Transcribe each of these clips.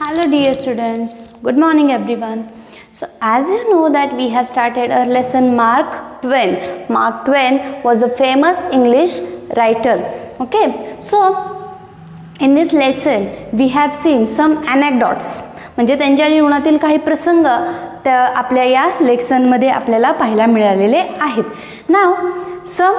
Hello dear students, good morning everyone. So as you know that we have started our lesson Mark Twain. Mark Twain was the famous English writer. Okay, so in this lesson we have seen some anecdotes. म्हणजे त्यांच्या जीवनातील काही प्रसंग त्या आपल्या या लेक्सनमध्ये आपल्याला पाहायला मिळालेले आहेत. नाव some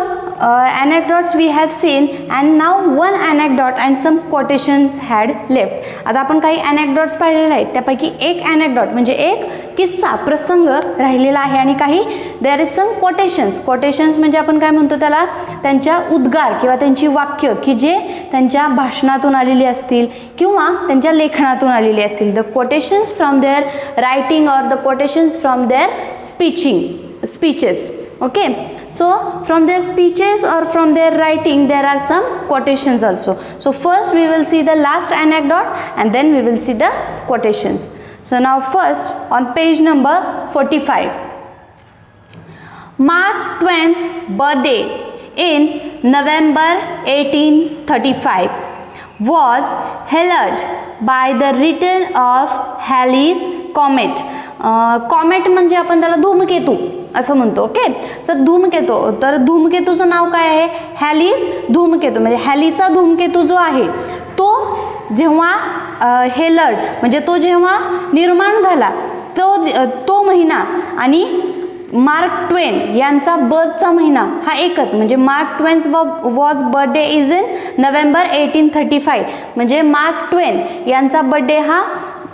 anecdotes we have seen and now one anecdote and some quotations had left. आता आपण काही anecdotes पाहिलेले आहेत, त्यापैकी एक anecdote म्हणजे एक किस्सा प्रसंग राहिलेला आहे आणि काही there is some quotations म्हणजे आपण काय म्हणतो त्याला त्यांच्या उद्गार किंवा त्यांची वाक्य की जे त्यांच्या भाषणातून आलेली असतील किंवा त्यांच्या लेखनातून आलेली असतील. The quotations from their writing or the quotations from their speeches. Okay, so from their speeches or from their writing there are some quotations also. So first we will see the last anecdote and then we will see the quotations. So now first on page number 45, Mark Twain's birthday in November 1835 was heralded by the return of Halley's comet. Comet म्हणजे आपण त्याला धूमकेतू असं म्हणतो. Okay, sir धूमकेतू, तर धूमकेतूचं नाव काय आहे? हॅलीज धूमकेतू. म्हणजे हॅलीचा धूमकेतू जो आहे तो जेव्हा हेलर्ड म्हणजे तो जेव्हा निर्माण झाला तो महिना आणि मार्क ट्वेन यांचा बर्थचा महिना हा एकच. म्हणजे Mark Twain's was birthday is in November 1835. म्हणजे मार्क ट्वेन यांचा बर्थडे हा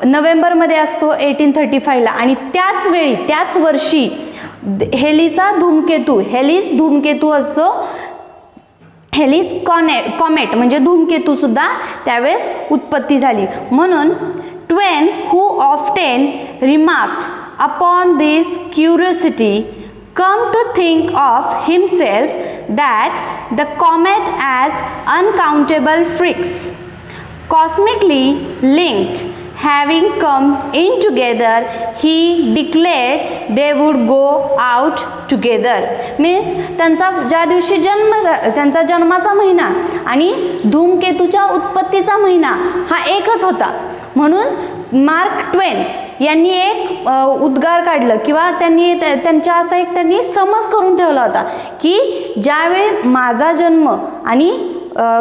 नोव्हेंबरमध्ये असतो 1835ला आणि त्याच वेळी त्याच वर्षी हेलीज धूमकेतू असतो. हेलीज कॉमेट म्हणजे धूमकेतू सुद्धा त्यावेळेस उत्पत्ती झाली. म्हणून Twain who often remarked upon this curiosity come to think of himself that the comet as uncountable freaks cosmically linked having come in together, he declared they would go out together. Means त्यांचा ज्या दिवशी त्यांचा जन्माचा महिना आणि धूमकेतूच्या उत्पत्तीचा महिना हा एकच होता. म्हणून मार्क ट्वेन यांनी एक उद्गार काढलं किंवा त्यांच्या असा एक त्यांनी समज करून ठेवला होता की ज्यावेळी माझा जन्म आणि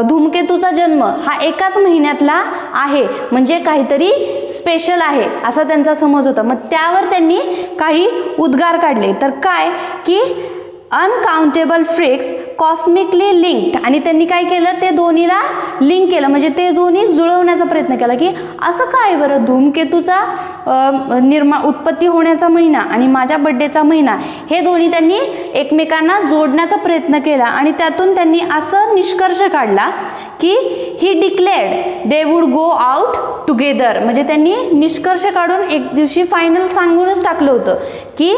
धूमकेतूचा जन्म हा एकाच महिन्यातला आहे म्हणजे काहीतरी स्पेशल आहे असा त्यांचा समज होता. मग त्यावर त्यांनी काही उद्गार काढले. तर काय की अनकाउंटेबल फ्रिक्स कॉस्मिकली लिंक्ड आणि त्यांनी काय केलं ते दोन्हीला लिंक केलं म्हणजे ते दोन्ही जुळवण्याचा प्रयत्न केला की असं काय बरं धूमकेतूचा उत्पत्ती होण्याचा महिना आणि माझ्या बड्डेचा महिना हे दोन्ही त्यांनी एकमेकांना जोडण्याचा प्रयत्न केला आणि त्यातून त्यांनी असं निष्कर्ष काढला की he declared they would go out together. म्हणजे त्यांनी निष्कर्ष काढून एक दिवशी फायनल सांगूनच टाकलं होतं की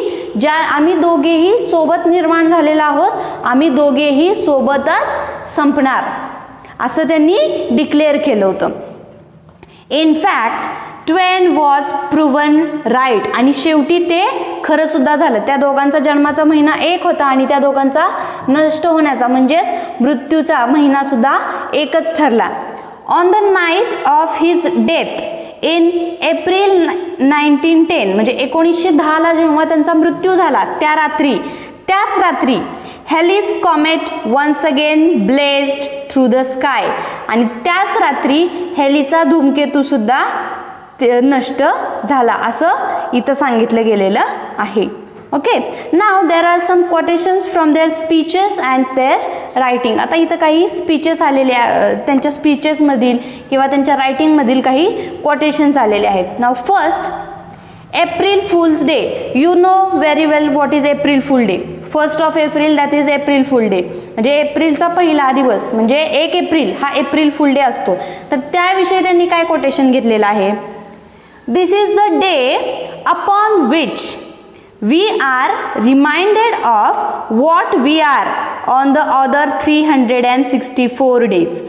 आम्ही दोघेही सोबत निर्माण झालेलो आहोत, आम्ही दोघेही सोबतच संपणार असं त्यांनी डिक्लेअर केलं होतं. इन फॅक्ट ट्वेन वॉज प्रूव्हन राईट आणि शेवटी ते खरं सुद्धा झालं. त्या दोघांचा जन्माचा महिना एक होता आणि त्या दोघांचा नष्ट होण्याचा म्हणजेच मृत्यूचा महिना सुद्धा एकच ठरला. On the night of his death in April 1910 म्हणजे 1910ला जेव्हा त्यांचा मृत्यू झाला त्याच रात्री Halley's comet once again blazed through the sky आणि त्याच रात्री हेलीचा धूमकेतू सुद्धा नष्ट झाला असं इथं सांगितलं गेलेलं आहे. Okay, now there are some quotations from their speeches and their writing. आता इथं काही स्पीचेस आलेले त्यांच्या स्पीचेसमधील किंवा त्यांच्या रायटिंगमधील काही कोटेशन्स आलेले आहेत. नाव first, April fools day. You know very well what is April fool day. 1st of April that is April fool day. म्हणजे एप्रिलचा पहिला दिवस म्हणजे 1 एप्रिल हा एप्रिल फूल डे असतो. तर त्याविषयी त्यांनी काय कोटेशन घेतलेलं आहे? This is the day upon which we are reminded of what we are on the other 364 days.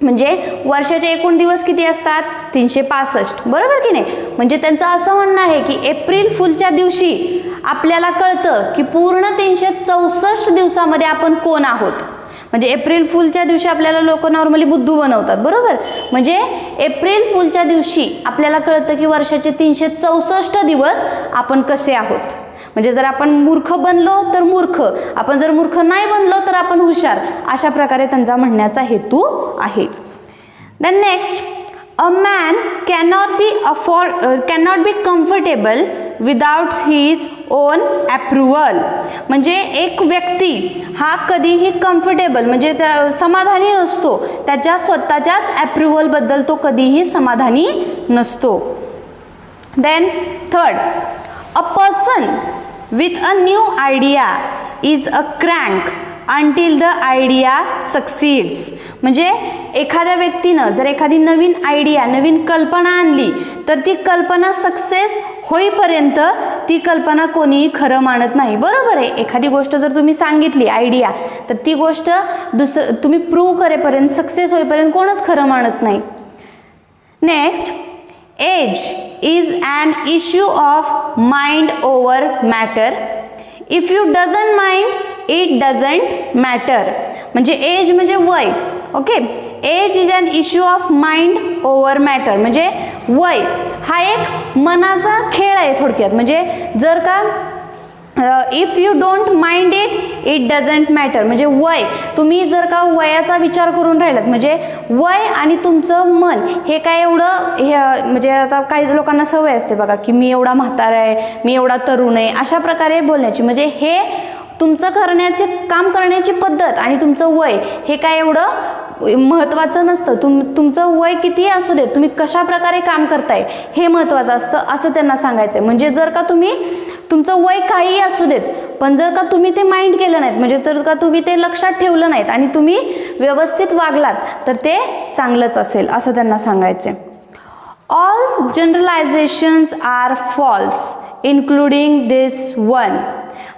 म्हणजे वर्षाचे एकूण दिवस किती असतात? 365, बरोबर की नाही? म्हणजे त्यांचं असं म्हणणं आहे की एप्रिल फुलच्या दिवशी आपल्याला कळतं की पूर्ण 364 दिवसामध्ये आपण कोण आहोत. म्हणजे एप्रिल फूलच्या दिवशी आपल्याला लोक नॉर्मली बुद्धू बनवतात, बरोबर. म्हणजे एप्रिल फूलच्या दिवशी आपल्याला कळतं की वर्षाचे 364 दिवस आपण कसे आहोत. म्हणजे जर आपण मूर्ख बनलो तर मूर्ख, आपण जर मूर्ख नाही बनलो तर आपण हुशार, अशा प्रकारे त्यांचा म्हणण्याचा हेतू आहे. Then next, a man cannot be comfortable without his own approval. म्हणजे एक व्यक्ती हा कधीही कम्फर्टेबल म्हणजे समाधानी नसतो, त्याच्या स्वतःच्याच अप्रुव्हलबद्दल तो कधीही समाधानी नसतो. Then third, a person with a new idea is a crank until the idea succeeds. म्हणजे एखाद्या व्यक्तीनं जर एखादी नवीन आयडिया, नवीन कल्पना आणली तर ती कल्पना सक्सेस होईपर्यंत ती कल्पना कोणीही खरं मानत नाही, बरोबर आहे. एखादी गोष्ट जर तुम्ही सांगितली आयडिया, तर ती गोष्ट तुम्ही प्रूव्ह करेपर्यंत, सक्सेस होईपर्यंत कोणच खरं मानत नाही. Next, age is an issue of mind over matter. If you doesn't mind it doesn't matter. म्हणजे एज म्हणजे वय, okay. Age is an issue of mind over matter. म्हणजे वय हा एक मनाचा खेळ आहे थोडक्यात. म्हणजे जर का if you don't mind it doesn't matter. म्हणजे वय, तुम्ही जर का वयाचा विचार करून राहिलात, म्हणजे वय आणि तुमचं मन हे काय एवढं हे, म्हणजे आता काही लोकांना सवय असते बघा की मी एवढा म्हातारा आहे, मी एवढा तरुण आहे, अशा प्रकारे बोलण्याची. म्हणजे हे तुमचं काम करण्याची पद्धत आणि तुमचं वय हे काय एवढं महत्त्वाचं नसतं. तुमचं वय कितीही असू दे, तुम्ही कशा प्रकारे काम करताय हे महत्त्वाचं असतं, असं त्यांना सांगायचं आहे. म्हणजे जर का तुमचं वय काहीही असू देत, पण जर का तुम्ही ते माइंड केलं नाहीत, म्हणजे जर का तुम्ही ते लक्षात ठेवलं नाहीत आणि तुम्ही व्यवस्थित वागलात तर ते चांगलंच असेल, असं त्यांना सांगायचं आहे. ऑल जनरलायझेशन्स आर फॉल्स इन्क्लुडिंग दिस वन.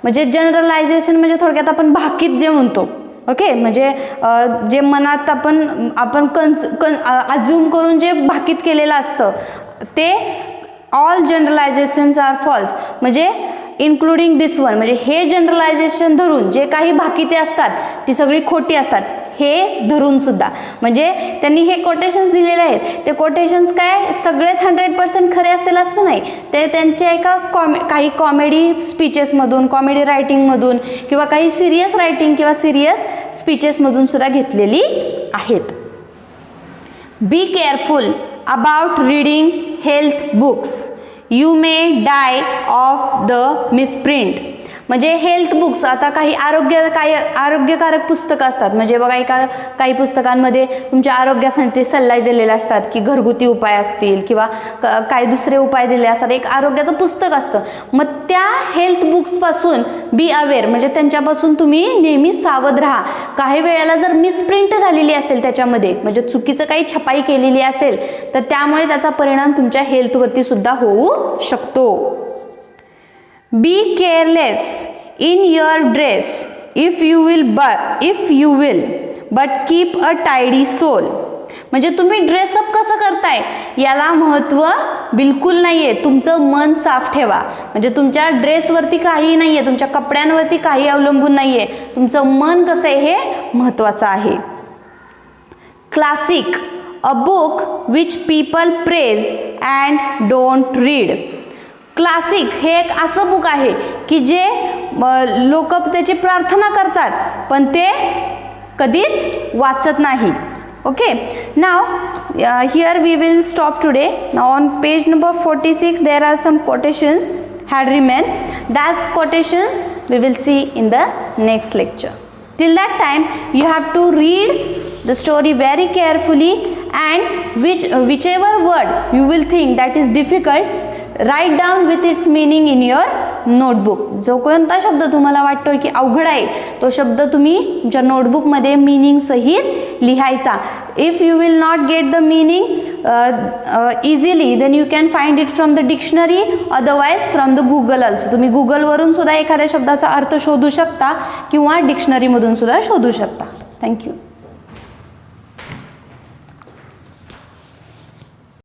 म्हणजे जनरलायझेशन म्हणजे थोडक्यात आपण भाकीत जे म्हणतो, ओके. म्हणजे जे मनात आपण अज्युम करून जे भाकीत केलेलं असतं ते ऑल जनरलायझेशन्स आर फॉल्स. म्हणजे इन्क्लुडिंग दिस वन, म्हणजे हे जनरलायझेशन धरून जे काही भाकिते असतात ती सगळी खोटी असतात, हे धरून सुद्धा. म्हणजे त्यांनी हे कोटेशन्स दिलेले आहेत, ते कोटेशन्स काय सगळेच 100% खरे असतील असं नाही, ते त्यांच्या एका काही कॉमेडी स्पीचेसमधून, कॉमेडी रायटिंगमधून किंवा काही सिरियस रायटिंग किंवा सिरियस स्पीचेसमधून सुद्धा घेतलेली आहेत. Be careful about reading health books. You may die of the misprint. म्हणजे हेल्थ बुक्स, आता काही आरोग्यकारक पुस्तकं असतात. म्हणजे बघा काही पुस्तकांमध्ये तुमच्या आरोग्यासाठी सल्ला दिलेले असतात की घरगुती उपाय असतील किंवा काही दुसरे उपाय दिले असतात. एक आरोग्याचं पुस्तक असतं. मग त्या हेल्थ बुक्सपासून बी अवेअर, म्हणजे त्यांच्यापासून तुम्ही नेहमी सावध राहा. काही वेळेला जर मिसप्रिंट झालेली असेल त्याच्यामध्ये, म्हणजे चुकीचं काही छपाई केलेली असेल तर त्यामुळे त्याचा परिणाम तुमच्या हेल्थवरती सुद्धा होऊ शकतो. Be careless in your dress if you will, but keep a tidy soul. म्हणजे तुम्ही ड्रेसअप कसं करताय याला महत्त्व बिलकुल नाही आहे. तुमचं मन साफ ठेवा. म्हणजे तुमच्या ड्रेसवरती काही नाही आहे, तुमच्या कपड्यांवरती काही अवलंबून नाही आहे, तुमचं मन कसं आहे हे महत्त्वाचं आहे. Classic, a book which people praise and don't read. Classic हे एक असं बुक आहे की जे लोक त्याची प्रार्थना करतात पण ते कधीच वाचत नाही. Okay, now here we will stop today. Now on page number 46 there are some quotations had remained. That quotations we will see in the next lecture. Till that time you have to read the story very carefully and whichever word you will think that is difficult, write down with its meaning in your notebook. जो कोणता शब्द तुम्हाला वाटतोय की अवघड आहे तो शब्द तुम्ही तुमच्या नोटबुकमध्ये मीनिंग सहित लिहायचा. If you will not get the meaning easily, then you can find it from the dictionary, otherwise from the Google also. तुम्ही गुगलवरून सुद्धा एखाद्या शब्दाचा अर्थ शोधू शकता किंवा डिक्शनरीमधून सुद्धा शोधू शकता. थँक्यू.